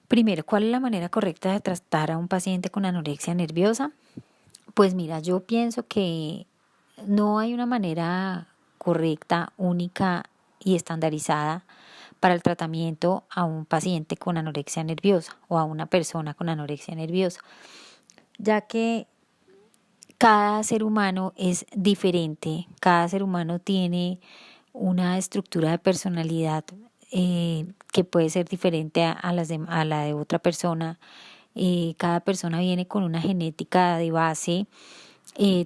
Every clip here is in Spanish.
Primero, ¿cuál es la manera correcta de tratar a un paciente con anorexia nerviosa? Pues mira, yo pienso que no hay una manera correcta, única y estandarizada para el tratamiento a un paciente con anorexia nerviosa o a una persona con anorexia nerviosa, ya que cada ser humano es diferente, cada ser humano tiene una estructura de personalidad que puede ser diferente a la de otra persona. Cada persona viene con una genética de base,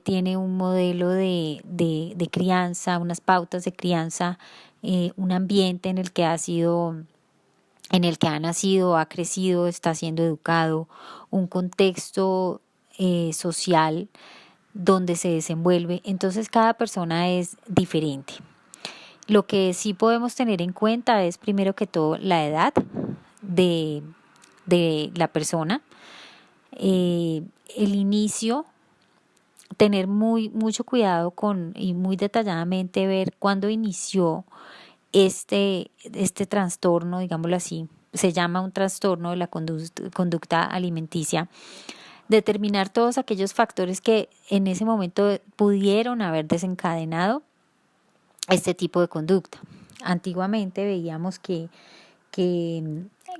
tiene un modelo de crianza, unas pautas de crianza, un ambiente en el que ha nacido, ha crecido, está siendo educado, un contexto social donde se desenvuelve. Entonces cada persona es diferente. Lo que sí podemos tener en cuenta es primero que todo la edad de, de la persona, el inicio, tener mucho cuidado y muy detalladamente ver cuándo inició este trastorno, digámoslo así, se llama un trastorno de la conducta alimenticia, determinar todos aquellos factores que en ese momento pudieron haber desencadenado este tipo de conducta. Antiguamente veíamos que, que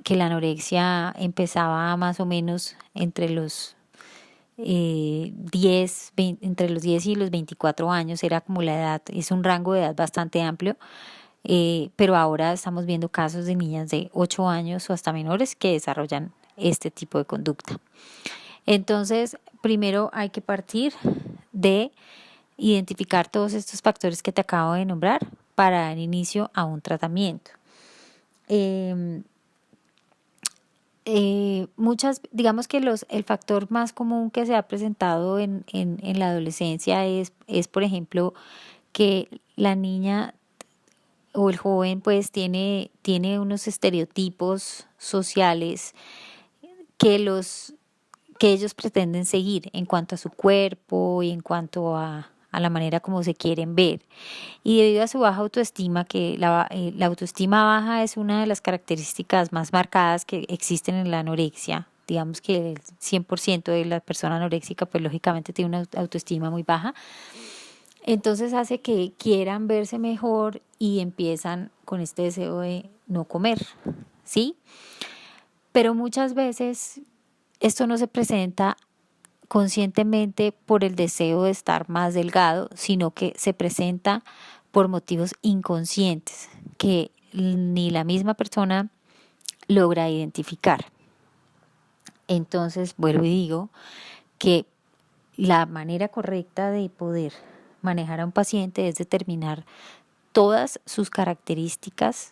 la anorexia empezaba más o menos entre los 10 y los 24 años, era como la edad, es un rango de edad bastante amplio, pero ahora estamos viendo casos de niñas de 8 años o hasta menores que desarrollan este tipo de conducta. Entonces, primero hay que partir de identificar todos estos factores que te acabo de nombrar para dar inicio a un tratamiento. Digamos que el factor más común que se ha presentado en la adolescencia es, por ejemplo, que la niña o el joven pues tiene unos estereotipos sociales que que ellos pretenden seguir en cuanto a su cuerpo y en cuanto a la manera como se quieren ver. Y debido a su baja autoestima, que la autoestima baja es una de las características más marcadas que existen en la anorexia. Digamos que el 100% de la persona anoréxica pues lógicamente tiene una autoestima muy baja. Entonces hace que quieran verse mejor y empiezan con este deseo de no comer, ¿sí? Pero muchas veces esto no se presenta conscientemente por el deseo de estar más delgado, sino que se presenta por motivos inconscientes que ni la misma persona logra identificar. Entonces, vuelvo y digo que la manera correcta de poder manejar a un paciente es determinar todas sus características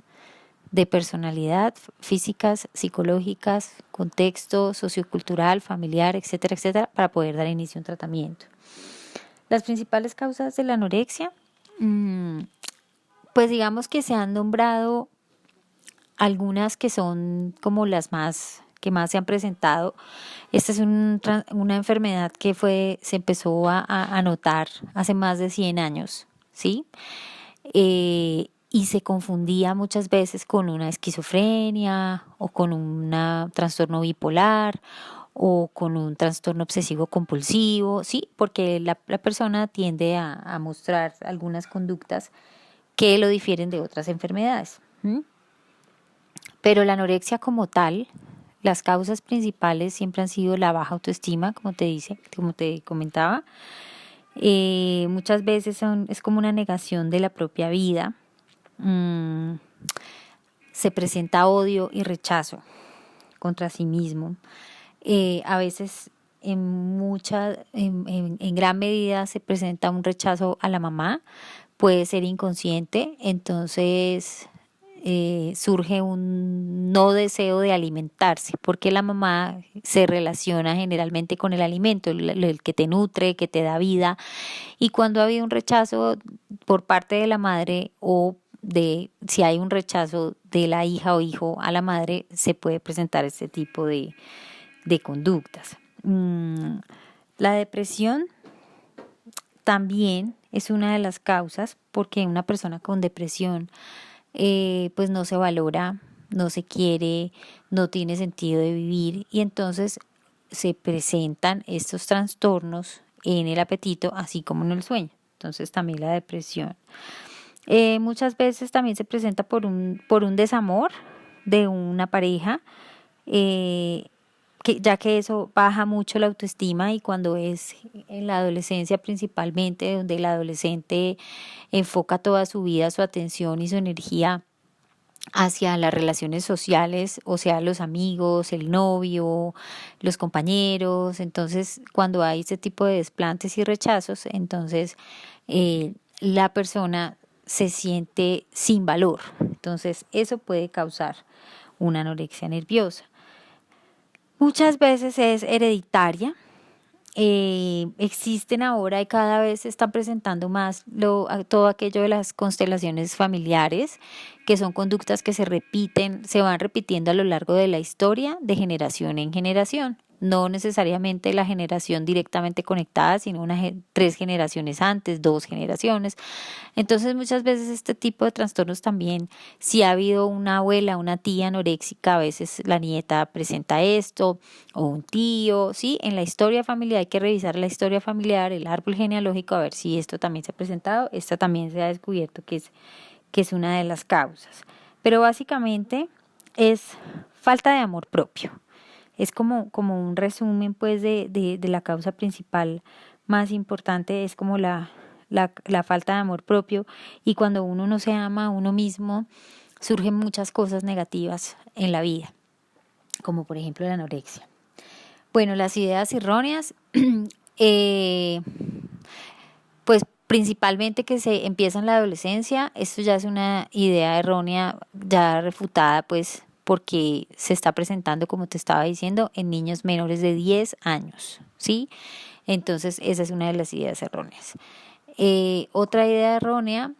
de personalidad, físicas, psicológicas, contexto sociocultural, familiar, etcétera, etcétera, para poder dar inicio a un tratamiento. Las principales causas de la anorexia, pues digamos que se han nombrado algunas que son como las que más se han presentado. Esta es una enfermedad que se empezó a notar hace más de 100 años, ¿sí? Y se confundía muchas veces con una esquizofrenia o con un trastorno bipolar o con un trastorno obsesivo compulsivo, sí, porque la persona tiende a mostrar algunas conductas que lo difieren de otras enfermedades. Pero la anorexia como tal, las causas principales siempre han sido la baja autoestima, como te comentaba. Muchas veces es como una negación de la propia vida. Se presenta odio y rechazo contra sí mismo. A veces en gran medida se presenta un rechazo a la mamá, puede ser inconsciente, entonces surge un no deseo de alimentarse, porque la mamá se relaciona generalmente con el alimento, el que te nutre, que te da vida, y cuando ha habido un rechazo por parte de la madre si hay un rechazo de la hija o hijo a la madre, se puede presentar este tipo de conductas. La depresión también es una de las causas porque una persona con depresión pues no se valora, no se quiere, no tiene sentido de vivir y entonces se presentan estos trastornos en el apetito así como en el sueño. Entonces también la depresión. Muchas veces también se presenta por un desamor de una pareja, eh, ya que eso baja mucho la autoestima y cuando es en la adolescencia principalmente, donde el adolescente enfoca toda su vida, su atención y su energía hacia las relaciones sociales, o sea, los amigos, el novio, los compañeros. Entonces, cuando hay este tipo de desplantes y rechazos, entonces la persona se siente sin valor. Entonces, eso puede causar una anorexia nerviosa. Muchas veces es hereditaria. Existen ahora y cada vez se están presentando más todo aquello de las constelaciones familiares, que son conductas que se repiten, se van repitiendo a lo largo de la historia de generación en generación. No necesariamente la generación directamente conectada, sino tres generaciones antes, dos generaciones. Entonces muchas veces este tipo de trastornos también, si ha habido una abuela, una tía anoréxica, a veces la nieta presenta esto, o un tío, ¿sí? En la historia familiar hay que revisar la historia familiar, el árbol genealógico, a ver si esto también se ha presentado. Esta también se ha descubierto que es una de las causas. Pero básicamente es falta de amor propio. Es como un resumen pues de la causa principal más importante, es como la falta de amor propio, y cuando uno no se ama a uno mismo surgen muchas cosas negativas en la vida, como por ejemplo la anorexia. Bueno, las ideas erróneas, eh, pues principalmente que se empieza en la adolescencia. Esto ya es una idea errónea, ya refutada pues porque se está presentando, como te estaba diciendo, en niños menores de 10 años, ¿sí? Entonces esa es una de las ideas erróneas. Otra idea errónea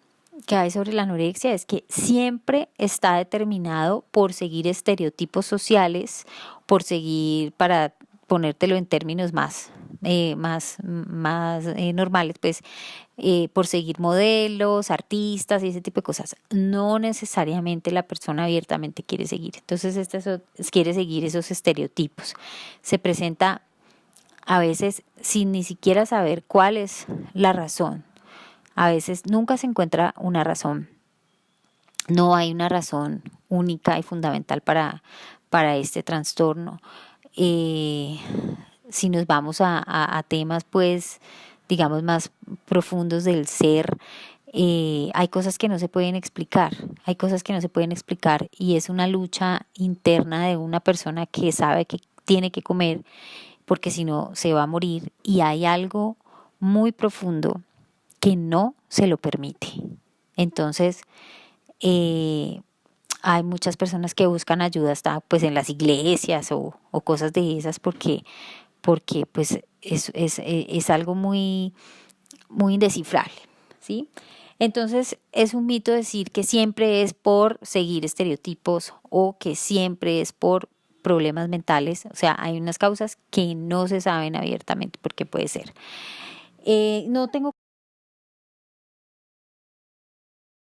que hay sobre la anorexia es que siempre está determinado por seguir estereotipos sociales, por seguir, para ponértelo en términos más normales, pues por seguir modelos, artistas y ese tipo de cosas. No necesariamente la persona abiertamente quiere seguir. Entonces, quiere seguir esos estereotipos. Se presenta a veces sin ni siquiera saber cuál es la razón. A veces nunca se encuentra una razón. No hay una razón única y fundamental para este trastorno. Eh, si nos vamos a temas, pues, digamos, más profundos del ser, hay cosas que no se pueden explicar, hay cosas que no se pueden explicar y es una lucha interna de una persona que sabe que tiene que comer porque si no se va a morir, y hay algo muy profundo que no se lo permite. Entonces, eh, hay muchas personas que buscan ayuda hasta pues en las iglesias o cosas de esas porque pues es algo muy indescifrable, ¿sí? Entonces es un mito decir que siempre es por seguir estereotipos o que siempre es por problemas mentales. O sea, hay unas causas que no se saben abiertamente por qué puede ser. No tengo